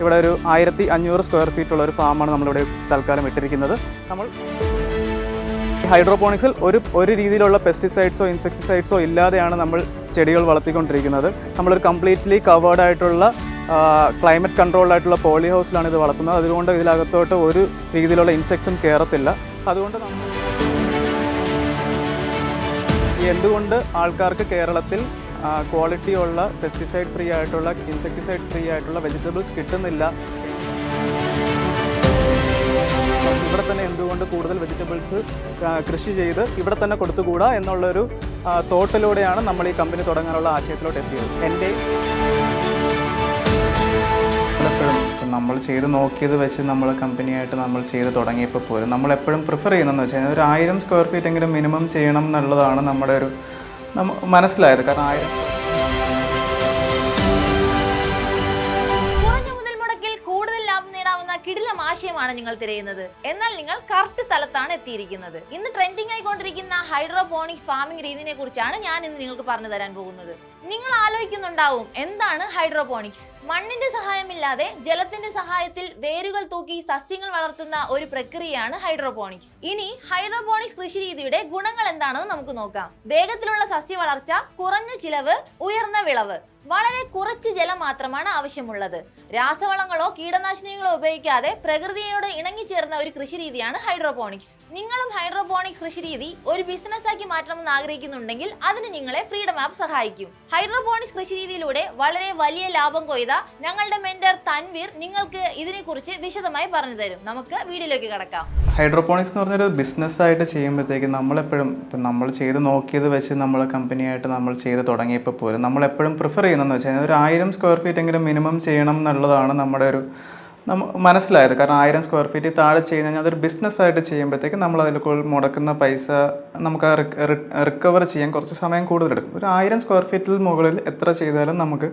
ഇവിടെ ഒരു 1500 square feet ഉള്ള ഒരു ഫാമാണ് നമ്മളിവിടെ തൽക്കാലം ഇട്ടിരിക്കുന്നത്. നമ്മൾ ഹൈഡ്രോപോണിക്സിൽ ഒരു രീതിയിലുള്ള പെസ്റ്റിസൈഡ്സോ ഇൻസെക്ടിസൈഡ്സോ ഇല്ലാതെയാണ് നമ്മൾ ചെടികൾ വളർത്തിക്കൊണ്ടിരിക്കുന്നത്. നമ്മളൊരു കംപ്ലീറ്റ്ലി കവേർഡ് ആയിട്ടുള്ള ക്ലൈമറ്റ് കൺട്രോൾഡ് ആയിട്ടുള്ള പോളി ഹൗസിലാണ് ഇത് വളർത്തുന്നത്. അതുകൊണ്ട് ഇതിനകത്തോട്ട് ഒരു രീതിയിലുള്ള ഇൻസെക്ട്സും കയറത്തില്ല. അതുകൊണ്ട് എന്തുകൊണ്ട് ആൾക്കാർക്ക് കേരളത്തിൽ ക്വാളിറ്റിയുള്ള പെസ്റ്റിസൈഡ് ഫ്രീ ആയിട്ടുള്ള ഇൻസെക്ടിസൈഡ് ഫ്രീ ആയിട്ടുള്ള വെജിറ്റബിൾസ് കിട്ടുന്നില്ല? ഇവിടെ തന്നെ എന്തുകൊണ്ട് കൂടുതൽ വെജിറ്റബിൾസ് കൃഷി ചെയ്ത് ഇവിടെ തന്നെ കൊടുത്തുകൂടാ എന്നുള്ളൊരു തോട്ടിലൂടെയാണ് നമ്മൾ ഈ കമ്പനി തുടങ്ങാനുള്ള ആശയത്തിലോട്ട് എത്തിയത്. എൻ്റെ നമ്മൾ ചെയ്ത് നോക്കിയത് വെച്ച് നമ്മൾ കമ്പനിയായിട്ട് നമ്മൾ ചെയ്ത് തുടങ്ങിയപ്പോൾ പോലും നമ്മളെപ്പോഴും പ്രിഫർ ചെയ്യുന്നതെന്ന് വെച്ച് കഴിഞ്ഞാൽ ഒരു 1000 സ്ക്വയർ ഫീറ്റ് എങ്കിലും മിനിമം ചെയ്യണം എന്നുള്ളതാണ് നമ്മുടെ ഒരു മനസ്സിലായത്. കാരണം 1000 കിടിലം ആശയമാണ് നിങ്ങൾ തിരയുന്നത്. എന്നാൽ നിങ്ങൾ കറക്റ്റ് സ്ഥലത്താണ് എത്തിയിരിക്കുന്നത്. ഇന്ന് ട്രെൻഡിങ് ആയിക്കൊണ്ടിരിക്കുന്ന ഹൈഡ്രോപോണിക്സ് ഫാമിംഗ് രീതിയെ കുറിച്ചാണ് ഞാൻ ഇന്ന് നിങ്ങൾക്ക് പറഞ്ഞു തരാൻ പോകുന്നത്. നിങ്ങൾ ആലോചിക്കുന്നുണ്ടാവും, എന്താണ് ഹൈഡ്രോപോണിക്സ്? മണ്ണിന്റെ സഹായമില്ലാതെ ജലത്തിന്റെ സഹായത്തിൽ വേരുകൾ തൂക്കി സസ്യങ്ങൾ വളർത്തുന്ന ഒരു പ്രക്രിയയാണ് ഹൈഡ്രോപോണിക്സ്. ഇനി ഹൈഡ്രോപോണിക്സ് കൃഷി രീതിയുടെ ഗുണങ്ങൾ എന്താണെന്ന് നമുക്ക് നോക്കാം. വേഗത്തിലുള്ള സസ്യ വളർച്ച, കുറഞ്ഞ ചിലവ്, ഉയർന്ന വിളവ്. വളരെ കുറച്ച് ജലം മാത്രമാണ് ആവശ്യമുള്ളത്. രാസവളങ്ങളോ കീടനാശിനികളോ ഉപയോഗിക്കാതെ പ്രകൃതിയോട് ഇണങ്ങിച്ചേർന്ന ഒരു കൃഷി രീതിയാണ് ഹൈഡ്രോപോണിക്സ്. നിങ്ങളും ഹൈഡ്രോപോണിക്സ് കൃഷി രീതി ഒരു ബിസിനസ് ആക്കി മാറ്റണമെന്ന് ആഗ്രഹിക്കുന്നുണ്ടെങ്കിൽ അതിന് നിങ്ങളെ ഫ്രീഡം ആപ്പ് സഹായിക്കും. ഹൈഡ്രോപോണിക്സ് കൃഷി രീതിയിലൂടെ വളരെ വലിയ ലാഭം കൊയ്ത ഞങ്ങളുടെ മെന്റർ തൻവീർ നിങ്ങൾക്ക് ഇതിനെക്കുറിച്ച് വിശദമായി പറഞ്ഞു തരും. നമുക്ക് വീഡിയോയിലേക്ക് കടക്കാം. ഹൈഡ്രോപോണിക്സ് എന്ന് പറഞ്ഞൊരു ബിസിനസ്സായിട്ട് ചെയ്യുമ്പോഴത്തേക്കും നമ്മളെപ്പോഴും നമ്മൾ ചെയ്ത് നോക്കിയത് വെച്ച് നമ്മൾ കമ്പനിയായിട്ട് നമ്മൾ ചെയ്ത് തുടങ്ങിയപ്പോൾ പോലും നമ്മളെപ്പോഴും പ്രിഫർ ചെയ്യുന്നതെന്ന് വെച്ച് കഴിഞ്ഞാൽ ഒരു 1000 സ്ക്വയർ ഫീറ്റ് എങ്കിലും മിനിമം ചെയ്യണം എന്നുള്ളതാണ് നമ്മുടെ ഒരു മനസ്സിലായത്. കാരണം 1000 സ്ക്വയർ ഫീറ്റ് താഴെ ചെയ്ത് കഴിഞ്ഞാൽ അതൊരു ബിസിനസ്സായിട്ട് ചെയ്യുമ്പോഴത്തേക്കും നമ്മൾ അതിൽ മുടക്കുന്ന പൈസ നമുക്ക് റിക്കവർ ചെയ്യാൻ കുറച്ച് സമയം കൂടുതലെടുക്കും. ഒരു 1000 സ്ക്വയർ ഫീറ്റിൽ മുകളിൽ എത്ര ചെയ്താലും നമുക്ക്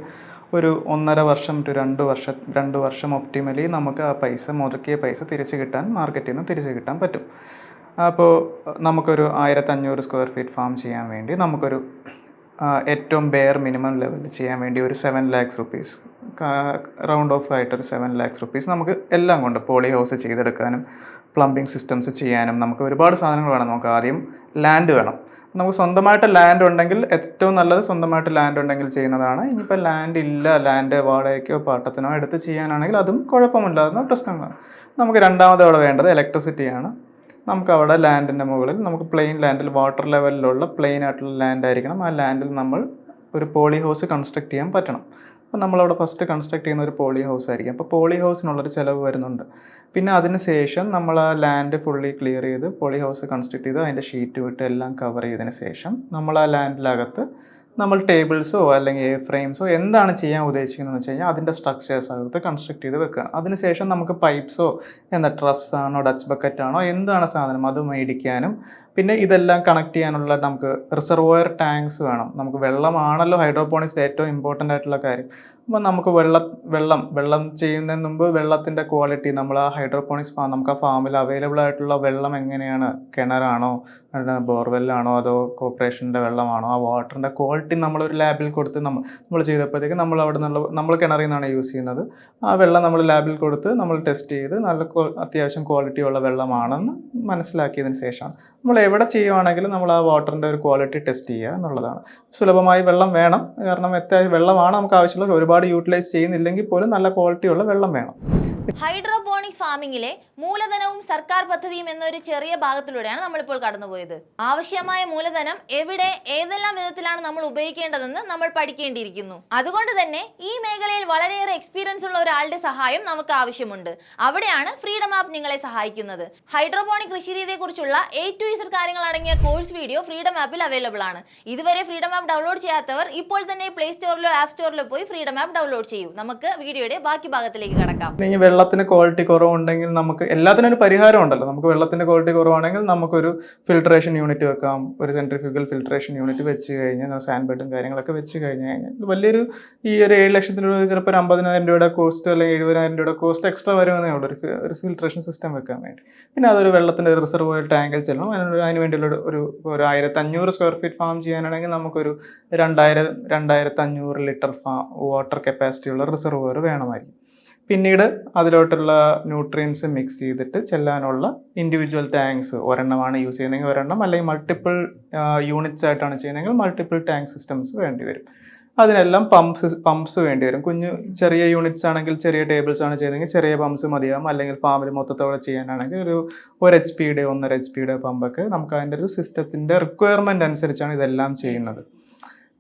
ഒരു 1.5 വർഷം ടു 2 വർഷം ഒപ്റ്റിമലി നമുക്ക് ആ പൈസ, മുടക്കിയ പൈസ തിരിച്ച് കിട്ടാൻ, മാർക്കറ്റിൽ നിന്ന് തിരിച്ച് കിട്ടാൻ പറ്റും. അപ്പോൾ നമുക്കൊരു 1500 സ്ക്വയർ ഫീറ്റ് ഫാം ചെയ്യാൻ വേണ്ടി നമുക്കൊരു ഏറ്റവും ബെയർ മിനിമം ലെവലിൽ ചെയ്യാൻ വേണ്ടി ഒരു 7 lakhs rupees, റൗണ്ട് ഓഫ് ആയിട്ടൊരു 7 lakhs rupees നമുക്ക് എല്ലാം കൊണ്ട് പോളി ഹൗസ് ചെയ്തെടുക്കാനും പ്ലംബിംഗ് സിസ്റ്റംസ് ചെയ്യാനും നമുക്ക് ഒരുപാട് സാധനങ്ങൾ വേണം. നമുക്ക് ആദ്യം ലാൻഡ് വേണം. നമുക്ക് സ്വന്തമായിട്ട് ലാൻഡ് ഉണ്ടെങ്കിൽ ഏറ്റവും നല്ലത് സ്വന്തമായിട്ട് ലാൻഡ് ഉണ്ടെങ്കിൽ ചെയ്യുന്നതാണ്. ഇനിയിപ്പോൾ ലാൻഡ് ഇല്ല, ലാൻഡ് വാടകയ്ക്കോ പാട്ടത്തിനോ എടുത്ത് ചെയ്യാനാണെങ്കിൽ അതും കുഴപ്പമില്ലാത്ത പ്രശ്നങ്ങളാണ്. നമുക്ക് രണ്ടാമത് അവിടെ വേണ്ടത് ഇലക്ട്രിസിറ്റിയാണ്. നമുക്ക് അവിടെ ലാൻഡിൻ്റെ മുകളിൽ നമുക്ക് പ്ലെയിൻ ലാൻഡിൽ വാട്ടർ ലെവലിലുള്ള പ്ലെയിൻ ആയിട്ടുള്ള ലാൻഡ് ആയിരിക്കണം. ആ ലാൻഡിൽ നമ്മൾ ഒരു പോളി ഹൗസ് കൺസ്ട്രക്ട് ചെയ്യാൻ പറ്റണം. അപ്പോൾ നമ്മളവിടെ ഫസ്റ്റ് കൺസ്ട്രക്ട് ചെയ്യുന്ന ഒരു പോളി ഹൗസ് ആയിരിക്കും. അപ്പോൾ പോളി ഹൗസിനുള്ളൊരു ചിലവ് വരുന്നുണ്ട്. പിന്നെ അതിന് ശേഷം നമ്മൾ ആ ലാൻഡ് ഫുള്ളി ക്ലിയർ ചെയ്ത് പോളി ഹൗസ് കൺസ്ട്രക്ട് ചെയ്ത് അതിൻ്റെ ഷീറ്റ് വിട്ട് എല്ലാം കവർ ചെയ്തതിന് ശേഷം നമ്മൾ ആ ലാൻഡിലകത്ത് നമ്മൾ ടേബിൾസോ അല്ലെങ്കിൽ ഫ്രെയിംസോ എന്താണ് ചെയ്യാൻ ഉദ്ദേശിക്കുന്നതെന്ന് വെച്ച് കഴിഞ്ഞാൽ അതിൻ്റെ സ്ട്രക്ചേഴ്സ് അകത്ത് കൺസ്ട്രക്ട് ചെയ്ത് വെക്കുക. അതിനുശേഷം നമുക്ക് പൈപ്സോ ട്രഫ്സ് ആണോ ഡച്ച് ബക്കറ്റ് ആണോ എന്താണ് സാധനം അത് മേടിക്കാനും പിന്നെ ഇതെല്ലാം കണക്ട് ചെയ്യാനുള്ള നമുക്ക് റിസർവോയർ ടാങ്ക്സ് വേണം. നമുക്ക് വെള്ളമാണല്ലോ ഹൈഡ്രോപോണിക്സ് ഏറ്റവും ഇമ്പോർട്ടൻ്റ് ആയിട്ടുള്ള കാര്യം. അപ്പോൾ നമുക്ക് വെള്ളം ചെയ്യുന്നതിന് മുമ്പ് വെള്ളത്തിൻ്റെ ക്വാളിറ്റി നമ്മൾ ആ ഹൈഡ്രോപോണിക്സ് നമുക്ക് ആ ഫാമിൽ അവൈലബിൾ ആയിട്ടുള്ള വെള്ളം എങ്ങനെയാണ്, കിണറാണോ ബോർവെല്ലാണോ അതോ കോർപ്പറേഷൻ്റെ വെള്ളമാണോ, ആ വാട്ടറിൻ്റെ ക്വാളിറ്റി നമ്മളൊരു ലാബിൽ കൊടുത്ത് നമ്മൾ ചെയ്തപ്പോഴത്തേക്ക് നമ്മൾ അവിടെ നമ്മൾ കിണറിൽ നിന്നാണ് യൂസ് ചെയ്യുന്നത്. ആ വെള്ളം നമ്മൾ ലാബിൽ കൊടുത്ത് നമ്മൾ ടെസ്റ്റ് ചെയ്ത് നല്ല അത്യാവശ്യം ക്വാളിറ്റിയുള്ള വെള്ളമാണെന്ന് മനസ്സിലാക്കിയതിന് ശേഷമാണ് നമ്മൾ എവിടെ ചെയ്യുവാണെങ്കിലും നമ്മൾ ആ വാട്ടറിൻ്റെ ഒരു ക്വാളിറ്റി ടെസ്റ്റ് ചെയ്യുക എന്നുള്ളതാണ്. സുലഭമായി വെള്ളം വേണം. കാരണം വെള്ളമാണ് നമുക്ക് ആവശ്യമുള്ള, ഒരുപാട് യൂട്ടിലൈസ് ചെയ്യുന്നില്ലെങ്കിൽ പോലും നല്ല ക്വാളിറ്റിയുള്ള വെള്ളം വേണം. ഹൈഡ്രോപോണിക്സ് ഫാമിംഗിലെ മൂലധനവും സർക്കാർ പദ്ധതിയും എന്നൊരു ചെറിയ ഭാഗത്തിലൂടെയാണ് നമ്മളിപ്പോൾ കടന്നുപോയത്. ആവശ്യമായ മൂലധനം എവിടെ, ഏതെല്ലാം വിധത്തിലാണ് നമ്മൾ ഉപയോഗിക്കേണ്ടതെന്ന് നമ്മൾ പഠിക്കേണ്ടിയിരിക്കുന്നു. അതുകൊണ്ട് തന്നെ ഈ മേഖലയിൽ വളരെയേറെ എക്സ്പീരിയൻസ് ഉള്ള ഒരാളുടെ സഹായം നമുക്ക് ആവശ്യമുണ്ട്. അവിടെയാണ് ഫ്രീഡം ആപ്പ് നിങ്ങളെ സഹായിക്കുന്നത്. ഹൈഡ്രോപോണിക് കൃഷി രീതിയെ കുറിച്ചുള്ള A to Z കാര്യങ്ങൾ അടങ്ങിയ കോഴ്സ് വീഡിയോ ഫ്രീഡം ആപ്പിൽ അവൈലബിൾ ആണ്. ഇതുവരെ ഫ്രീഡം ആപ്പ് ഡൗൺലോഡ് ചെയ്യാത്തവർ ഇപ്പോൾ തന്നെ പ്ലേ സ്റ്റോറിലോ ആപ്പ് സ്റ്റോറിലോ പോയി ഫ്രീഡം ആപ്പ് ഡൗൺലോഡ് ചെയ്യൂ. നമുക്ക് വീഡിയോയുടെ ബാക്കി ഭാഗത്തിലേക്ക് കടക്കാം. വെള്ളത്തിന് ക്വാളിറ്റി കുറവുണ്ടെങ്കിൽ നമുക്ക് എല്ലാത്തിനും ഒരു പരിഹാരം ഉണ്ടല്ലോ. നമുക്ക് വെള്ളത്തിന്റെ ക്വാളിറ്റി കുറവാണെങ്കിൽ നമുക്കൊരു ഫിൽട്രേഷൻ യൂണിറ്റ് വെക്കാം. ഒരു സെൻട്രിഫ്യൂഗൽ ഫിൽട്രേഷൻ യൂണിറ്റ് വെച്ച് കഴിഞ്ഞാൽ സാൻഡ് ബെഡും കാര്യങ്ങളൊക്കെ വെച്ച് കഴിഞ്ഞാൽ വലിയൊരു ഈ ഒരു 7 ലക്ഷത്തിന് രൂപ ചിലപ്പോൾ ഒരു 50,000 രൂപയുടെ കോസ്റ്റ് അല്ലെങ്കിൽ 70,000 രൂപയുടെ കോസ്റ്റ് എക്സ്ട്രാ വരുമെന്നേ ഉള്ളൂ ഒരു ഫിൽട്രേഷൻ സിസ്റ്റം വെക്കാൻ വേണ്ടി. പിന്നെ അതൊരു വെള്ളത്തിന്റെ റിസർവോയർ ടാങ്കിൽ ചെല്ലണം. അതിന് വേണ്ടിയുള്ള ഒരു 1500 സ്ക്വയർ ഫീറ്റ് ഫാം ചെയ്യാനാണെങ്കിൽ നമുക്കൊരു 2500 ലിറ്റർ വാട്ടർ കപ്പാസിറ്റി ഉള്ള റിസർവോയർ വേണമായിരിക്കും. പിന്നീട് അതിലോട്ടുള്ള ന്യൂട്രിയൻസ് മിക്സ് ചെയ്തിട്ട് ചെല്ലാനുള്ള ഇൻഡിവിജ്വൽ ടാങ്ക്സ്, ഒരെണ്ണമാണ് യൂസ് ചെയ്യുന്നതെങ്കിൽ ഒരെണ്ണം, അല്ലെങ്കിൽ മൾട്ടിപ്പിൾ യൂണിറ്റ്സ് ആയിട്ടാണ് ചെയ്യുന്നതെങ്കിൽ മൾട്ടിപ്പിൾ ടാങ്ക് സിസ്റ്റംസ് വേണ്ടി വരും. അതിനെല്ലാം പമ്പ്സ് വേണ്ടി വരും. ചെറിയ യൂണിറ്റ്സ് ആണെങ്കിൽ ചെറിയ ടേബിൾസ് ആണ് ചെയ്തെങ്കിൽ ചെറിയ പമ്പ്സ് മതിയാവും. അല്ലെങ്കിൽ ഫാമിൽ മൊത്തത്തോടെ ചെയ്യാനാണെങ്കിൽ ഒരു HP 1.5 HP പമ്പൊക്കെ നമുക്ക് അതിൻ്റെ ഒരു സിസ്റ്റത്തിൻ്റെ റിക്വയർമെൻറ്റ് അനുസരിച്ചാണ് ഇതെല്ലാം ചെയ്യുന്നത്.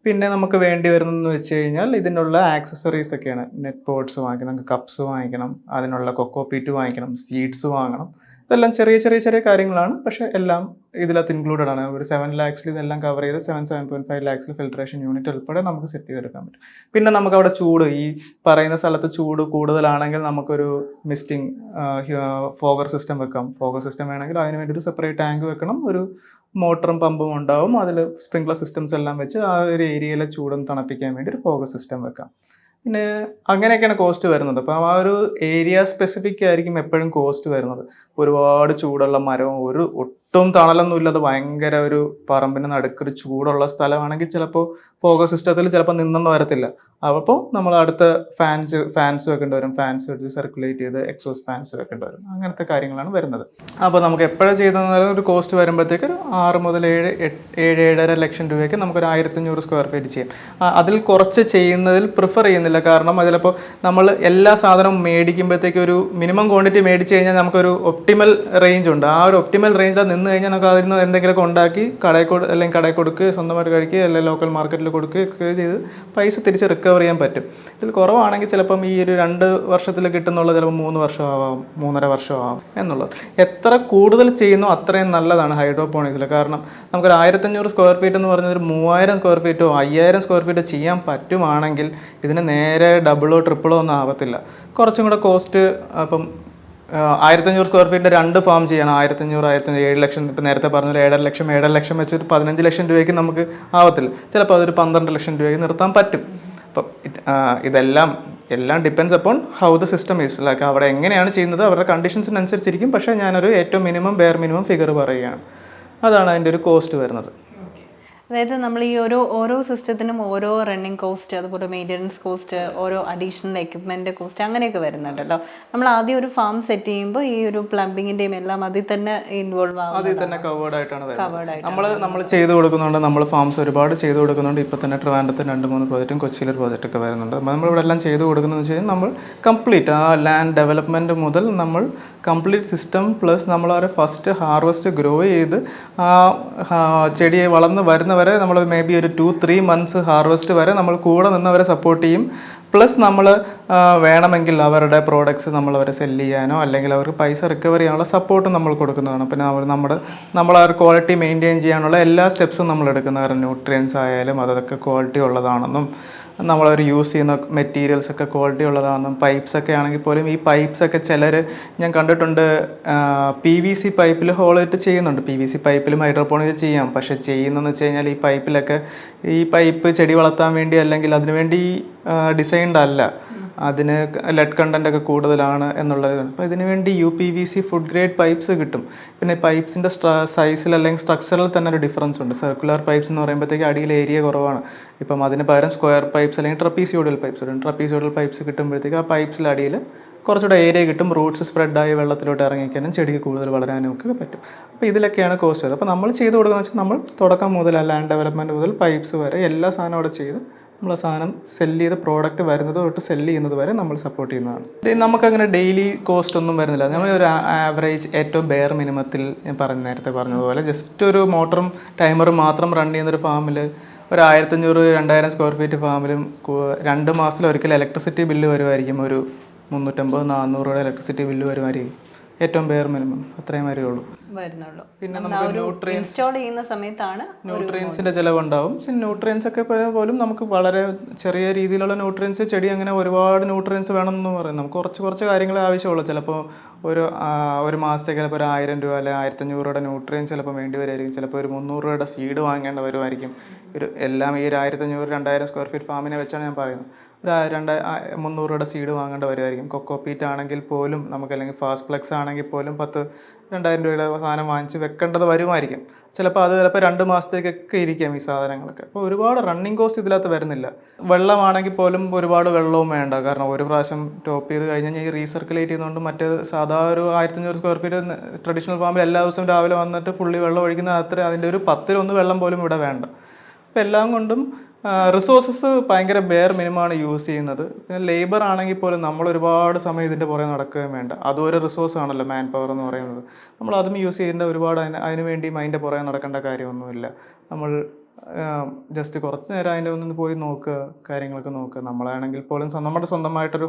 പിന്നെ നമുക്ക് വേണ്ടി വരുന്നതെന്ന് വെച്ച് കഴിഞ്ഞാൽ ഇതിനുള്ള ആക്സസറീസ് ഒക്കെയാണ്. നെറ്റ് പോട്ട്സ് വാങ്ങിക്കണം, നമുക്ക് കപ്സ് വാങ്ങിക്കണം, അതിനുള്ള കൊക്കോ പീറ്റ് വാങ്ങിക്കണം, സീഡ്സ് വാങ്ങണം. ഇതെല്ലാം ചെറിയ കാര്യങ്ങളാണ്, പക്ഷേ എല്ലാം ഇതിനകത്ത് ഇൻക്ലൂഡഡ് ആണ്. ഒരു 7 lakhs ഇതെല്ലാം കവർ ചെയ്ത് 7.5 lakhs ഫിൽട്രേഷൻ യൂണിറ്റ് ഉൾപ്പെടെ നമുക്ക് സെറ്റ് ചെയ്തെടുക്കാൻ പറ്റും. പിന്നെ നമുക്ക് അവിടെ ചൂട്, ഈ പറയുന്ന സ്ഥലത്ത് ചൂട് കൂടുതലാണെങ്കിൽ നമുക്കൊരു മിസ്റ്റിംഗ് ഫോഗർ സിസ്റ്റം വെക്കാം. ഫോഗർ സിസ്റ്റം വേണമെങ്കിൽ അതിന് വേണ്ടി ഒരു സെപ്പറേറ്റ് ടാങ്ക് വെക്കണം. ഒരു മോട്ടറും പമ്പും ഉണ്ടാവും. അതിൽ സ്പ്രിംഗ്ലർ സിസ്റ്റംസ് എല്ലാം വെച്ച് ആ ഒരു ഏരിയയിലെ ചൂടൊന്ന് തണുപ്പിക്കാൻ വേണ്ടി ഒരു ഫോഗർ സിസ്റ്റം വെക്കാം. പിന്നെ അങ്ങനെയൊക്കെയാണ് കോസ്റ്റ് വരുന്നത്. അപ്പോൾ ആ ഒരു ഏരിയ സ്പെസിഫിക് ആയിരിക്കും എപ്പോഴും കോസ്റ്റ് വരുന്നത്. ഒരുപാട് ചൂടുള്ള മരവും ഒട്ടും തണലൊന്നും ഇല്ലാതെ ഭയങ്കര ഒരു പറമ്പിന് നടുക്കൊരു ചൂടുള്ള സ്ഥലമാണെങ്കിൽ ചിലപ്പോൾ ഫോഗർ സിസ്റ്റത്തിൽ ചിലപ്പോൾ നിന്നൊന്നും വരത്തില്ല. അപ്പോൾ നമ്മൾ അടുത്ത ഫാൻസ് വെക്കേണ്ടി വരും. ഫാൻസ് വെച്ച് സർക്കുലേറ്റ് ചെയ്ത് എക്സോസ് ഫാൻസ് വെക്കേണ്ടി വരും. അങ്ങനത്തെ കാര്യങ്ങളാണ് വരുന്നത്. അപ്പോൾ നമുക്ക് എപ്പോഴും ചെയ്തെന്ന് ഒരു കോസ്റ്റ് വരുമ്പോഴത്തേക്ക് ഒരു 6 മുതൽ 7.5 ലക്ഷം രൂപയ്ക്ക് നമുക്കൊരു 1500 സ്ക്വയർ ഫീറ്റ് ചെയ്യാം. അതിൽ കുറച്ച് ചെയ്യുന്നതിൽ പ്രിഫർ ചെയ്യുന്നില്ല. കാരണം അതിലിപ്പോൾ നമ്മൾ എല്ലാ സാധനവും മേടിക്കുമ്പോഴത്തേക്ക് ഒരു മിനിമം ക്വാണ്ടിറ്റി മേടിച്ച് കഴിഞ്ഞാൽ നമുക്കൊരു ഒപ്റ്റിമൽ റേഞ്ച് ഉണ്ട്. ആ ഒരു ഒപ്റ്റിമൽ റേഞ്ചിൽ നിന്ന് കഴിഞ്ഞാൽ നമുക്ക് അതിൽ നിന്ന് എന്തെങ്കിലുമൊക്കെ ഉണ്ടാക്കി കടയിൽ കൊടുക്കുക, സ്വന്തമായിട്ട് കഴിക്കുക, അല്ലെങ്കിൽ ലോക്കൽ മാർക്കറ്റിൽ കൊടുക്കുകയൊക്കെ ചെയ്ത് പൈസ തിരിച്ച് റിക്കവർ ചെയ്യാൻ പറ്റും. ഇതിൽ കുറവാണെങ്കിൽ ചിലപ്പം ഈ ഒരു 2 വർഷത്തിൽ കിട്ടുന്നുള്ള ചിലപ്പോൾ 3 വർഷമാവാം, 3.5 വർഷമാവാം എന്നുള്ളത്. എത്ര കൂടുതൽ ചെയ്യുന്നോ അത്രയും നല്ലതാണ് ഹൈഡ്രോപോണിക്സിൽ. കാരണം നമുക്കൊരു 1500 സ്ക്വയർ ഫീറ്റ് എന്ന് പറഞ്ഞാൽ ഒരു 3000 സ്ക്വയർ ഫീറ്റോ 5000 സ്ക്വയർ ഫീറ്റോ ചെയ്യാൻ പറ്റുവാണെങ്കിൽ ഇതിന് നേരെ ഡബിളോ ട്രിപ്പിളോ ഒന്നും ആവത്തില്ല. കുറച്ചും കൂടെ കോസ്റ്റ്. അപ്പം 1500 സ്ക്വയർ ഫീറ്റിൻ്റെ 2 ഫാം ചെയ്യണം. 1500 7 ലക്ഷം, ഇപ്പം നേരത്തെ പറഞ്ഞ 7.5 ലക്ഷം വെച്ചിട്ട് 15 ലക്ഷം രൂപയ്ക്ക് നമുക്ക് ആവത്തില്ല. ചിലപ്പോൾ അതൊരു 12 ലക്ഷം രൂപയ്ക്ക് നിർത്താൻ പറ്റും. അപ്പം ഇതെല്ലാം depends upon how the system is. Like അവിടെ എങ്ങനെയാണ് ചെയ്യുന്നത് അവരുടെ കണ്ടീഷൻസിനനുസരിച്ചിരിക്കും. പക്ഷേ ഞാനൊരു ഏറ്റവും ബെയർ മിനിമം ഫിഗർ പറയുകയാണ്. അതാണ് അതിൻ്റെ ഒരു കോസ്റ്റ് വരുന്നത്. അതായത് നമ്മൾ ഈ ഓരോ സിസ്റ്റത്തിനും ഓരോ റണ്ണിങ് കോസ്റ്റ്, അതുപോലെ മെയിൻ്റനൻസ് കോസ്റ്റ്, ഓരോ അഡീഷണൽ എക്യുപ്മെൻ്റ് കോസ്റ്റ് അങ്ങനെയൊക്കെ വരുന്നുണ്ടല്ലോ. നമ്മൾ ആദ്യം ഒരു ഫാം സെറ്റ് ചെയ്യുമ്പോൾ ഈ ഒരു പ്ലംബിങ്ങിൻ്റെയും എല്ലാം അതിൽ തന്നെ ഇൻവോൾവ് ആവും. അതിൽ തന്നെ കവേർഡ് ആയിട്ടാണ് വരുന്നത്. നമ്മൾ ചെയ്ത് കൊടുക്കുന്നുണ്ട്. നമ്മൾ ഫാംസ് ഒരുപാട് ചെയ്ത് കൊടുക്കുന്നുണ്ട്. ഇപ്പോൾ തന്നെ ട്രിവാൻഡ്രത്ത് 2-3 പ്രോജക്റ്റും കൊച്ചിയിലൊരു പ്രോജക്റ്റൊക്കെ വരുന്നുണ്ട്. നമ്മളിവിടെ എല്ലാം ചെയ്ത് കൊടുക്കുന്നതെന്ന് വെച്ച് കഴിഞ്ഞാൽ നമ്മൾ കംപ്ലീറ്റ് ആ ലാൻഡ് ഡെവലപ്മെൻറ്റ് മുതൽ നമ്മൾ കംപ്ലീറ്റ് സിസ്റ്റം പ്ലസ് നമ്മൾ അവരെ ഫസ്റ്റ് ഹാർവെസ്റ്റ് ഗ്രോ ചെയ്ത് ആ ചെടിയെ വളർന്ന് വരുന്ന വരെ നമ്മൾ മേ ബി ഒരു 2-3 months ഹാർവെസ്റ്റ് വരെ നമ്മൾ കൂടെ നിന്നവരെ സപ്പോർട്ട് ചെയ്യും. പ്ലസ് നമ്മൾ വേണമെങ്കിൽ അവരുടെ പ്രോഡക്ട്സ് നമ്മളവരെ സെല്ല് ചെയ്യാനോ അല്ലെങ്കിൽ അവർക്ക് പൈസ റിക്കവർ ചെയ്യാനുള്ള സപ്പോർട്ടും നമ്മൾ കൊടുക്കുന്നതാണ്. പിന്നെ നമ്മൾ ആ ഒരു ക്വാളിറ്റി മെയിൻറ്റെയിൻ ചെയ്യാനുള്ള എല്ലാ സ്റ്റെപ്സും നമ്മൾ എടുക്കുന്ന. കാരണം ന്യൂട്രിയൻസ് ആയാലും അതൊക്കെ ക്വാളിറ്റി ഉള്ളതാണെന്നും നമ്മളവർ യൂസ് ചെയ്യുന്ന മെറ്റീരിയൽസ് ഒക്കെ ക്വാളിറ്റി ഉള്ളതാണെന്നും പൈപ്പ്സ് ഒക്കെ ആണെങ്കിൽ പോലും ഈ പൈപ്പ്സ് ഒക്കെ ചിലർ ഞാൻ കണ്ടിട്ടുണ്ട് PVC പൈപ്പിൽ ഹോളിട്ട് ചെയ്യുന്നുണ്ട്. PVC പൈപ്പിലും ഹൈഡ്രോപോണിക്സ് ചെയ്യാം. പക്ഷേ ചെയ്യുന്നതെന്ന് വെച്ച് കഴിഞ്ഞാൽ ഈ പൈപ്പ് ചെടി വളർത്താൻ വേണ്ടി അല്ലെങ്കിൽ അതിനുവേണ്ടി ഡിസൈൻഡ് അല്ല. അതിന് ലെഡ് കണ്ടൻ്റ് ഒക്കെ കൂടുതലാണ് എന്നുള്ളത്. അപ്പോൾ ഇതിനു വേണ്ടി UPVC ഫുഡ് ഗ്രേഡ് പൈപ്പ്സ് കിട്ടും. പിന്നെ പൈപ്പ്സിൻ്റെ സൈസിൽ അല്ലെങ്കിൽ സ്ട്രക്ചറിൽ തന്നെ ഒരു ഡിഫറൻസ് ഉണ്ട്. സർക്കുലർ പൈപ്പ്സ് എന്ന് പറയുമ്പോഴത്തേക്ക് അടിയിൽ ഏരിയ കുറവാണ്. ഇപ്പം അതിന് പകരം സ്ക്വയർ പൈപ്പ്സ് അല്ലെങ്കിൽ ട്രപ്പീസിയോഡൽ പൈപ്പ്സ് കിട്ടുമ്പോഴത്തേക്ക് ആ പൈപ്പ്സിൽ അടിയിൽ കുറച്ചുകൂടെ ഏരിയ കിട്ടും. റൂട്ട്സ് സ്പ്രെഡായി വെള്ളത്തിലോട്ട് ഇറങ്ങിക്കാനും ചെടിക്ക് കൂടുതൽ വളരാനും ഒക്കെ പറ്റും. അപ്പോൾ ഇതിലൊക്കെയാണ് കോസ്റ്റ് വരുന്നത്. അപ്പോൾ നമ്മൾ ചെയ്ത് കൊടുക്കുന്നത് വെച്ചാൽ നമ്മൾ തുടക്കം മുതൽ ലാൻഡ് ഡെവലപ്മെൻറ്റ് മുതൽ പൈപ്പ്സ് വരെ എല്ലാ സാധനവും അവിടെ ചെയ്ത് നമ്മൾ ആ സാധനം സെല്ല് ചെയ്ത് പ്രോഡക്റ്റ് വരുന്നത് തൊട്ട് സെല്ല് ചെയ്യുന്നത് വരെ നമ്മൾ സപ്പോർട്ട് ചെയ്യുന്നതാണ്. നമുക്കങ്ങനെ ഡെയിലി കോസ്റ്റ് ഒന്നും വരുന്നില്ല. നമ്മൾ ഒരു ആവറേജ് ഏറ്റവും ബെയർ മിനിമത്തിൽ ഞാൻ നേരത്തെ പറഞ്ഞതുപോലെ ജസ്റ്റ് ഒരു മോട്ടറും ടൈമറും മാത്രം റൺ ചെയ്യുന്നൊരു ഫാമിൽ ഒരു 1500-2000 സ്ക്വയർ ഫീറ്റ് ഫാമിലും 2 മാസത്തിലൊരിക്കൽ ഇലക്ട്രിസിറ്റി ബില്ല് വരുമായിരിക്കും. ഒരു 350-400 ഇലക്ട്രിസിറ്റി ബില്ല് വരുമായിരിക്കും. ഏറ്റവും ബെയർ മിനിമം അത്രയും വരുന്നുള്ളൂ. പിന്നെ നമുക്ക് ഇൻസ്റ്റാൾ ചെയ്യുന്ന സമയത്താണ് ന്യൂട്രിയൻസിന്റെ ചിലവുണ്ടാവും. ന്യൂട്രിയൻസ് ഒക്കെ പോലും നമുക്ക് വളരെ ചെറിയ രീതിയിലുള്ള ന്യൂട്രിയൻസ്, ചെടി അങ്ങനെ ഒരുപാട് ന്യൂട്രിയൻസ് വേണമെന്ന് പറയും. നമുക്ക് കുറച്ച് കാര്യങ്ങളെ ആവശ്യമുള്ളൂ. ചിലപ്പോൾ ഒരു മാസത്തേക്ക് ചിലപ്പോൾ ഒരു 1000 രൂപ അല്ലെങ്കിൽ 1500 ന്യൂട്രിയൻസ് ചിലപ്പോൾ വേണ്ടി വരുമായിരിക്കും. ചിലപ്പോൾ ഒരു 300 രൂപയുടെ സീഡ് വാങ്ങേണ്ട വരുമായിരിക്കും. എല്ലാം ഈ 1500-2000 സ്ക്വയർ ഫീറ്റ് ഫാമിനെ വെച്ചാണ് ഞാൻ പറയുന്നത്. ഒരു 300 രൂപയുടെ സീഡ് വാങ്ങേണ്ട വരുമായിരിക്കും. കൊക്കോപീറ്റ് ആണെങ്കിൽ പോലും നമുക്ക്, അല്ലെങ്കിൽ ഫാസ്റ്റ് ഫ്ലെക്സ് ആണെങ്കിൽ പോലും 2000 രൂപയുടെ സാധനം വാങ്ങിച്ച് വെക്കേണ്ടത് വരുമായിരിക്കും. ചിലപ്പോൾ 2 മാസത്തേക്കൊക്കെ ഇരിക്കാം ഈ സാധനങ്ങളൊക്കെ. അപ്പോൾ ഒരുപാട് റണ്ണിങ് കോസ്റ്റ് ഇതിനകത്ത് വരുന്നില്ല. വെള്ളമാണെങ്കിൽ പോലും ഒരുപാട് വെള്ളവും വേണ്ട. കാരണം ഒരു പ്രാവശ്യം ടോപ്പ് ചെയ്ത് കഴിഞ്ഞാൽ ഈ റീസർക്കുലേറ്റ് ചെയ്യുന്നതുകൊണ്ട് മറ്റേ സാധാ ഒരു 1500 സ്ക്വയർ ഫീറ്റ് ട്രഡീഷണൽ ഫാമിൽ എല്ലാ ദിവസവും രാവിലെ വന്നിട്ട് ഫുള്ളി വെള്ളം ഒഴിക്കുന്ന അത്ര അതിൻ്റെ ഒരു 10-1 വെള്ളം പോലും ഇവിടെ വേണ്ട. അപ്പോൾ എല്ലാം കൊണ്ടും റിസോഴ്സസ് ഭയങ്കര ബെയർ മിനിമമാണ് യൂസ് ചെയ്യുന്നത്. പിന്നെ ലേബർ ആണെങ്കിൽ പോലും നമ്മൾ ഒരുപാട് സമയം ഇതിൻ്റെ പുറകെ നടക്കുകയും വേണ്ട. അതും ഒരു റിസോഴ്സ് ആണല്ലോ മാൻ പവർ എന്ന് പറയുന്നത്. നമ്മൾ അതും യൂസ് ചെയ്യേണ്ട ഒരുപാട് അതിന് വേണ്ടി അതിൻ്റെ പുറകെ നടക്കേണ്ട കാര്യമൊന്നുമില്ല. നമ്മൾ ജസ്റ്റ് കുറച്ച് നേരം അതിൻ്റെ ഒന്ന് പോയി നോക്കുക, കാര്യങ്ങളൊക്കെ നോക്കുക. നമ്മളാണെങ്കിൽ പോലും നമ്മുടെ സ്വന്തമായിട്ടൊരു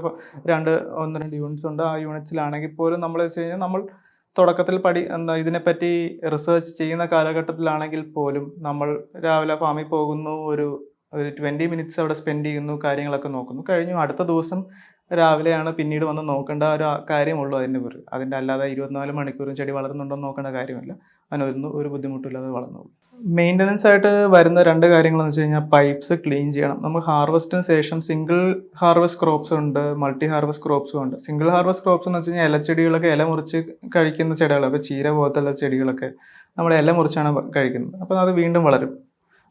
1-2 യൂണിറ്റ്സ് ഉണ്ട്. ആ യൂണിറ്റ്സിലാണെങ്കിൽ പോലും നമ്മൾ വെച്ച് കഴിഞ്ഞാൽ നമ്മൾ തുടക്കത്തിൽ ഇതിനെപ്പറ്റി റിസർച്ച് ചെയ്യുന്ന കാലഘട്ടത്തിലാണെങ്കിൽ പോലും നമ്മൾ രാവിലെ ഫാമിൽ പോകുന്നു, ഒരു 20 മിനിറ്റ്സ് അവിടെ സ്പെൻഡ് ചെയ്യുന്നു, കാര്യങ്ങളൊക്കെ നോക്കുന്നു, കഴിഞ്ഞു. അടുത്ത ദിവസം രാവിലെയാണ് പിന്നീട് വന്ന് നോക്കേണ്ട ഒരു കാര്യമുള്ളൂ അതിൻ്റെ പേര്. അതിൻ്റെ അല്ലാതെ 24 മണിക്കൂറും ചെടി വളരുന്നുണ്ടോ എന്ന് നോക്കേണ്ട കാര്യമില്ല. അതിനൊന്നും ഒരു ബുദ്ധിമുട്ടില്ലാതെ വളർന്നുള്ളൂ. മെയിൻ്റനൻസ് ആയിട്ട് വരുന്ന 2 കാര്യങ്ങളെന്ന് വെച്ച് കഴിഞ്ഞാൽ പൈപ്പ്സ് ക്ലീൻ ചെയ്യണം. നമുക്ക് ഹാർവസ്റ്റിന് ശേഷം സിംഗിൾ ഹാർവസ്റ്റ് ക്രോപ്സ് ഉണ്ട്, മൾട്ടി ഹാർവസ്റ്റ് ക്രോപ്സും ഉണ്ട്. സിംഗിൾ ഹാർവസ്റ്റ് ക്രോപ്സ് എന്ന് വെച്ച് കഴിഞ്ഞാൽ ഇലച്ചെടികളൊക്കെ ഇല മുറിച്ച് കഴിക്കുന്ന ചെടികൾ. അപ്പോൾ ചീര പോലത്തുള്ള ചെടികളൊക്കെ നമ്മൾ ഇല മുറിച്ചാണ് കഴിക്കുന്നത്. അപ്പോൾ അത് വീണ്ടും വളരും.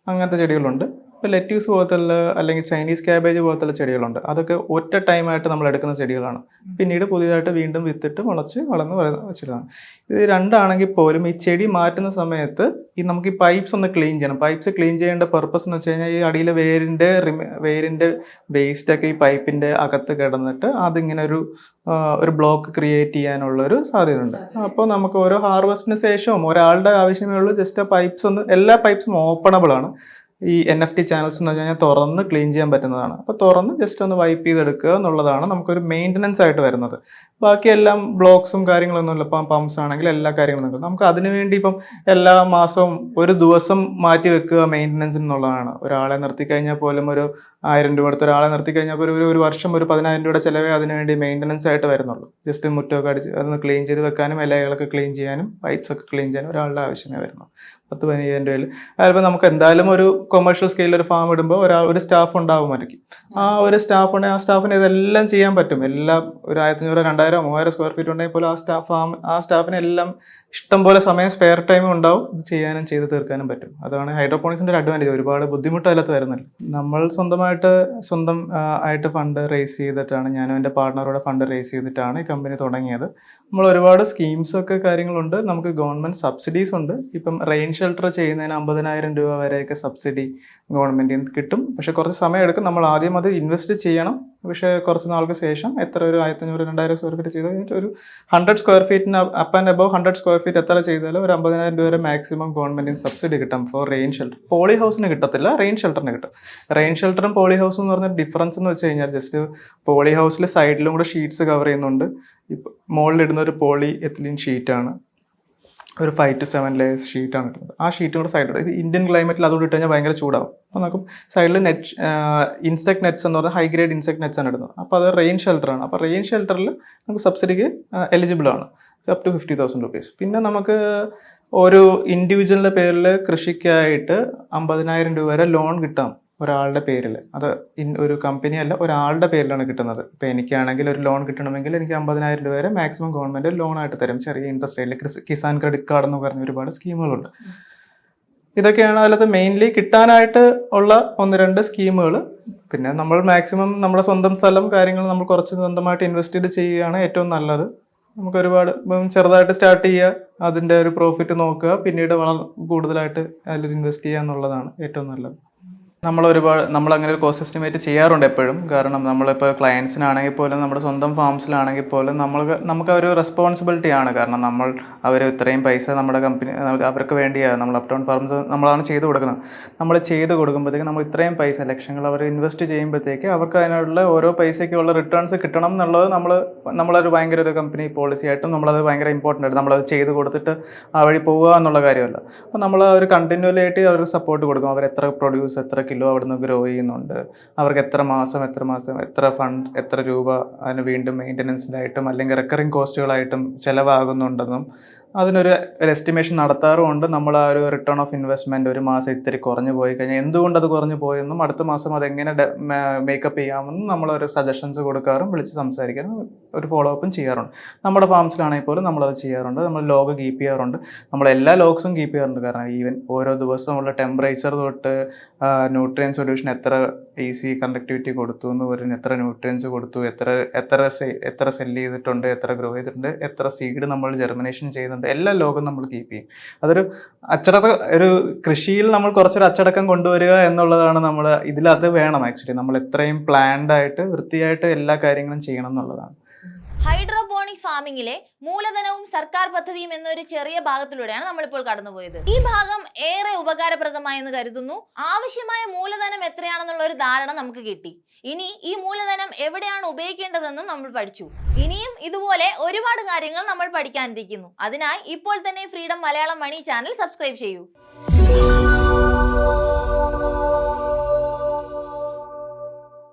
അങ്ങനത്തെ ചെടികളുണ്ട്. ഇപ്പോൾ ലെറ്റ്യൂസ് പോലത്തുള്ള അല്ലെങ്കിൽ ചൈനീസ് ക്യാബേജ് പോലത്തുള്ള ചെടികളുണ്ട്. അതൊക്കെ ഒറ്റ ടൈമായിട്ട് നമ്മൾ എടുക്കുന്ന ചെടികളാണ്. പിന്നീട് പുതിയതായിട്ട് വീണ്ടും വിത്തിട്ട് വളർന്ന് ചെടികളാണ്. ഇത് 2 ആണെങ്കിൽ പോലും ഈ ചെടി മാറ്റുന്ന സമയത്ത് നമുക്ക് ഈ പൈപ്പ്സ് ഒന്ന് ക്ലീൻ ചെയ്യണം. പൈപ്പ്സ് ക്ലീൻ ചെയ്യേണ്ട പർപ്പസ് എന്ന് വെച്ച് കഴിഞ്ഞാൽ ഈ അടിയിലെ വേരിൻ്റെ വേസ്റ്റൊക്കെ ഈ പൈപ്പിൻ്റെ അകത്ത് കിടന്നിട്ട് അതിങ്ങനെ ഒരു ബ്ലോക്ക് ക്രിയേറ്റ് ചെയ്യാനുള്ളൊരു സാധ്യതയുണ്ട്. അപ്പോൾ നമുക്ക് ഓരോ ഹാർവസ്റ്റിന് ശേഷവും ഒരാളുടെ ആവശ്യമേ ഉള്ളൂ. ജസ്റ്റ് ആ പൈപ്പ്സ് എല്ലാ പൈപ്പ്സും ഓപ്പണബിൾ ആണ്. ഈ NFT ചാനൽസ് എന്ന് പറഞ്ഞാൽ തുറന്ന് ക്ലീൻ ചെയ്യാൻ പറ്റുന്നതാണ്. അപ്പോൾ തുറന്ന് ജസ്റ്റ് ഒന്ന് വൈപ്പ് ചെയ്തെടുക്കുക എന്നുള്ളതാണ് നമുക്കൊരു മെയിൻ്റനൻസ് ആയിട്ട് വരുന്നത്. ബാക്കിയെല്ലാം ബ്ലോക്സും കാര്യങ്ങളൊന്നുമില്ല. ഇപ്പം പമ്പ്സ് ആണെങ്കിൽ എല്ലാ കാര്യങ്ങളും നിൽക്കും. നമുക്ക് അതിനുവേണ്ടി ഇപ്പം എല്ലാ മാസവും ഒരു ദിവസം മാറ്റി വെക്കുക മെയിൻ്റനൻസ് എന്നുള്ളതാണ്. ഒരാളെ നിർത്തിക്കഴിഞ്ഞാൽ പോലും ഒരു 1000 രൂപ എടുത്ത് ഒരാളെ നിർത്തിക്കഴിഞ്ഞാൽ ഒരു വർഷം ഒരു 10,000 രൂപയുടെ ചിലവേ അതിനുവേണ്ടി മെയിൻ്റനൻസ് ആയിട്ട് വരുന്നുള്ളൂ. ജസ്റ്റ് മുറ്റമൊക്കെ അടിച്ച് അതൊന്ന് ക്ലീൻ ചെയ്ത് വെക്കാനും ഇലകളൊക്കെ ക്ലീൻ ചെയ്യാനും പൈപ്പ്സ് ഒക്കെ ക്ലീൻ ചെയ്യാനും ഒരാളുടെ ആവശ്യമേ വരുന്നു. 10-15,000 രൂപയിൽ. അതിപ്പോൾ നമുക്ക് എന്തായാലും ഒരു കൊമേഴ്ഷ്യൽ സ്കെയിലിൽ ഒരു ഫാം ഇടുമ്പോൾ ഒരു സ്റ്റാഫ് ഉണ്ടാവുമായിരിക്കും. ആ ഒരു സ്റ്റാഫ് ഉണ്ടെങ്കിൽ ആ സ്റ്റാഫിന് ഇതെല്ലാം ചെയ്യാൻ പറ്റും. എല്ലാം ഒരു 1500, 2000, 3000 സ്ക്വയർ ഫീറ്റ് ഉണ്ടെങ്കിൽ പോലും ആ സ്റ്റാഫിന് എല്ലാം ഇഷ്ടംപോലെ സമയം സ്പെയർ ടൈമും ഉണ്ടാവും. ഇത് ചെയ്യാനും ചെയ്ത് തീർക്കാനും പറ്റും. അതാണ് ഹൈഡ്രോപോണിക്സിൻ്റെ ഒരു അഡ്വാൻറ്റേജ്. ഒരുപാട് ബുദ്ധിമുട്ട് അതിലത്ത് വരുന്നില്ല. നമ്മൾ സ്വന്തം ആയിട്ട് ഫണ്ട് റേസ് ചെയ്തിട്ടാണ്, ഞാനും എൻ്റെ പാർട്ട്ണറോടെ ഫണ്ട് റേസ് ചെയ്തിട്ടാണ് ഈ കമ്പനി തുടങ്ങിയത്. നമ്മൾ ഒരുപാട് സ്കീംസൊക്കെ കാര്യങ്ങളുണ്ട്. നമുക്ക് ഗവൺമെൻറ് സബ്സിഡീസ് ഉണ്ട്. ഇപ്പം റെയിൻ ഷെൽട്ടർ ചെയ്യുന്നതിന് 50,000 രൂപ വരെയൊക്കെ സബ്സിഡി ഗവൺമെൻറ്റിൽ നിന്ന് കിട്ടും. പക്ഷേ കുറച്ച് സമയം എടുക്കും. നമ്മൾ ആദ്യം അത് ഇൻവെസ്റ്റ് ചെയ്യണം. പക്ഷേ കുറച്ച് നാൾക്ക് ശേഷം ഒരു 1500-2000 സ്ക്വയർ ഫീറ്റ് ചെയ്ത് കഴിഞ്ഞിട്ട് ഒരു 100 സ്ക്വയർ ഫീറ്റിന് up and above 100 square feet എത്ര ചെയ്താലും ഒരു 50,000 രൂപ വരെ മാക്സിമം ഗവൺമെൻറ്റിന് സബ്സിഡി കിട്ടും ഫോർ റെയിൻ ഷെൽട്ടർ. പോളി ഹൗസിന് കിട്ടത്തില്ല, റെയിൻ ഷെൽട്ടറിന് കിട്ടും. റെയിൻ ഷെൽട്ടറും പോളി ഹൗസും എന്ന് പറഞ്ഞ ഡിഫറൻസ് എന്ന് വെച്ച് കഴിഞ്ഞാൽ ജസ്റ്റ് പോളി ഹൗസിൽ സൈഡിലും കൂടെ ഷീറ്റ്സ് കവർ ചെയ്യുന്നുണ്ട്. ഇപ്പം മുകളിലിടുന്ന ഒരു പോളി എത്തിലീൻ ഷീറ്റാണ്, ഒരു 5 to 7 layers ഷീറ്റാണ് കിട്ടുന്നത്. ആ ഷീറ്റും കൂടെ സൈഡിൽ ഇന്ത്യൻ ക്ലൈമറ്റിൽ അതുകൊണ്ട് ഇട്ട് കഴിഞ്ഞാൽ ഭയങ്കര ചൂടാവും. അപ്പോൾ നമുക്ക് സൈഡിൽ ഇൻസെക്ട് നെറ്റ്സ് എന്ന് പറഞ്ഞാൽ ഹൈ ഗ്രേഡ് ഇൻസെക്ട് നെറ്റ്സ് ആണ് ഇടുന്നത്. അപ്പോൾ അത് റെയിൻ ഷെൽട്ടറാണ്. അപ്പോൾ റെയിൻ ഷെൽട്ടറിൽ നമുക്ക് സബ്സിഡിക്ക് എലിജിബിൾ ആണ്, up to 50,000 rupees. പിന്നെ നമുക്ക് ഒരു ഇൻഡിവിജ്വലിൻ്റെ പേരിൽ കൃഷിക്കായിട്ട് 50,000 രൂപ വരെ ലോൺ കിട്ടാം ഒരാളുടെ പേരിൽ. അത് ഒരു കമ്പനിയല്ല, ഒരാളുടെ പേരിലാണ് കിട്ടുന്നത്. ഇപ്പോൾ എനിക്കാണെങ്കിൽ ഒരു ലോൺ കിട്ടണമെങ്കിൽ എനിക്ക് 50,000 രൂപ വരെ മാക്സിമം ഗവൺമെൻറ് ലോണായിട്ട് തരും, ചെറിയ ഇൻട്രസ്റ്റ് റേറ്റിൽ. കിസാൻ ക്രെഡിറ്റ് കാർഡ് എന്ന് പറഞ്ഞ ഒരുപാട് സ്കീമുകളുണ്ട്. ഇതൊക്കെയാണ് അതിലത്ത് മെയിൻലി കിട്ടാനായിട്ട് ഉള്ള 1-2 സ്കീമുകൾ. പിന്നെ നമ്മൾ മാക്സിമം നമ്മുടെ സ്വന്തം സ്ഥലം കാര്യങ്ങൾ നമ്മൾ കുറച്ച് സ്വന്തമായിട്ട് ഇൻവെസ്റ്റ് ചെയ്ത് ചെയ്യുകയാണ് ഏറ്റവും നല്ലത്. നമുക്ക് ഒരുപാട് ചെറുതായിട്ട് സ്റ്റാർട്ട് ചെയ്യുക, അതിൻ്റെ ഒരു പ്രോഫിറ്റ് നോക്കുക, പിന്നീട് കൂടുതലായിട്ട് അതിൽ ഇൻവെസ്റ്റ് ചെയ്യുക എന്നുള്ളതാണ് ഏറ്റവും നല്ലത്. നമ്മളങ്ങനെ ഒരു കോസ്റ്റ് എസ്റ്റിമേറ്റ് ചെയ്യാറുണ്ട് എപ്പോഴും. കാരണം നമ്മളിപ്പോൾ ക്ലയൻസിനാണെങ്കിൽ പോലും നമ്മുടെ സ്വന്തം ഫാംസിലാണെങ്കിൽ പോലും നമുക്ക് ഒരു റെസ്പോൺസിബിലിറ്റിയാണ്. കാരണം അവർ ഇത്രയും പൈസ നമ്മുടെ കമ്പനി അവർക്ക് വേണ്ടിയാണ്, നമ്മൾ അപ്ടൗൺ ഫാർംസ് നമ്മളാണ് ചെയ്ത് കൊടുക്കുന്നത്. നമ്മൾ ചെയ്ത് കൊടുക്കുമ്പോഴത്തേക്ക് നമ്മൾ ഇത്രയും പൈസ ലക്ഷങ്ങൾ അവർ ഇൻവെസ്റ്റ് ചെയ്യുമ്പോഴത്തേക്ക് അവർക്ക് അതിനുള്ള ഓരോ പൈസയ്ക്കുള്ള റിട്ടേൺസ് കിട്ടണം എന്നുള്ളത് നമ്മളൊരു ഭയങ്കര ഒരു കമ്പനി പോളിസി ആയിട്ടും നമ്മളത് ഭയങ്കര ഇമ്പോർട്ടൻ്റ് ആയിട്ട് നമ്മളത് ചെയ്ത് കൊടുത്തിട്ട് ആ വഴി പോവുക എന്നുള്ള കാര്യമല്ല. അപ്പോൾ നമ്മൾ ഒരു കണ്ടിന്യൂലി ആയിട്ട് അവർക്ക് സപ്പോർട്ട് കൊടുക്കും. അവർ എത്ര പ്രൊഡ്യൂസ്, എത്ര കിലോ അവിടുന്ന് ഗ്രോ ചെയ്യുന്നുണ്ട്, അവർക്ക് എത്ര മാസം എത്ര ഫണ്ട്, എത്ര രൂപ അതിന് വീണ്ടും മെയിൻ്റനൻസിനായിട്ടും അല്ലെങ്കിൽ റെക്കറിങ് കോസ്റ്റുകളായിട്ടും ചിലവാകുന്നുണ്ടെന്നും അതിനൊരു എസ്റ്റിമേഷൻ നടത്താറുമുണ്ട്. നമ്മൾ ആ ഒരു റിട്ടേൺ ഓഫ് ഇൻവെസ്റ്റ്മെൻറ്റ് ഒരു മാസം ഇത്തിരി കുറഞ്ഞു പോയി കഴിഞ്ഞാൽ എന്തുകൊണ്ട് അത് കുറഞ്ഞു പോയെന്നും അടുത്ത മാസം അതെങ്ങനെ മേക്കപ്പ് ചെയ്യാമെന്നും നമ്മളൊരു സജഷൻസ് കൊടുക്കാറും വിളിച്ച് സംസാരിക്കാനും ഒരു ഫോളോ അപ്പും ചെയ്യാറുണ്ട്. നമ്മുടെ ഫാംസിലാണെങ്കിൽ പോലും നമ്മളത് ചെയ്യാറുണ്ട്. നമ്മൾ ലോഗ് കീപ്പ് ചെയ്യാറുണ്ട്. നമ്മളെല്ലാ ലോഗ്സും കീപ്പ് ചെയ്യാറുണ്ട്. കാരണം ഈവൻ ഓരോ ദിവസവും ഉള്ള ടെമ്പറേച്ചർ തൊട്ട് ന്യൂട്രിയൻ സൊല്യൂഷൻ എത്ര ഈസി കണ്ടക്ടിവിറ്റി കൊടുത്തു എന്ന് പറയുന്ന എത്ര ന്യൂട്രിയൻസ് കൊടുത്തു, എത്ര സെല്ല് ചെയ്തിട്ടുണ്ട്, എത്ര ഗ്രോ ചെയ്തിട്ടുണ്ട്, എത്ര സീഡ് നമ്മൾ ജെർമിനേഷൻ ചെയ്യുന്നുണ്ട്, എല്ലാ ലോഗും നമ്മൾ കീപ്പ് ചെയ്യും. അതൊരു ഒരു കൃഷിയിൽ നമ്മൾ കുറച്ചൊരു അച്ചടക്കം കൊണ്ടുവരിക എന്നുള്ളതാണ് നമ്മൾ ഇതിലത് വേണം. ആക്ച്വലി നമ്മൾ എത്രയും പ്ലാൻഡ് ആയിട്ട് വൃത്തിയായിട്ട് എല്ലാ കാര്യങ്ങളും ചെയ്യണം എന്നുള്ളതാണ്. ഹൈഡ്രോപോണിക്സ് ഫാമിങ്ങിലെ മൂലധനവും സർക്കാർ പദ്ധതിയും എന്നൊരു ചെറിയ ഭാഗത്തിലൂടെയാണ് നമ്മളിപ്പോൾ കടന്നുപോയത്. ഈ ഭാഗം ഏറെ ഉപകാരപ്രദമായെന്ന് കരുതുന്നു. ആവശ്യമായ മൂലധനം എത്രയാണെന്നുള്ള ഒരു ധാരണ നമുക്ക് കിട്ടി. ഇനി ഈ മൂലധനം എവിടെയാണ് ഉപയോഗിക്കേണ്ടതെന്നും നമ്മൾ പഠിച്ചു. ഇനിയും ഇതുപോലെ ഒരുപാട് കാര്യങ്ങൾ നമ്മൾ പഠിക്കാനിരിക്കുന്നു. അതിനായി ഇപ്പോൾ തന്നെ ഫ്രീഡം മലയാളം മണി ചാനൽ സബ്സ്ക്രൈബ് ചെയ്യൂ.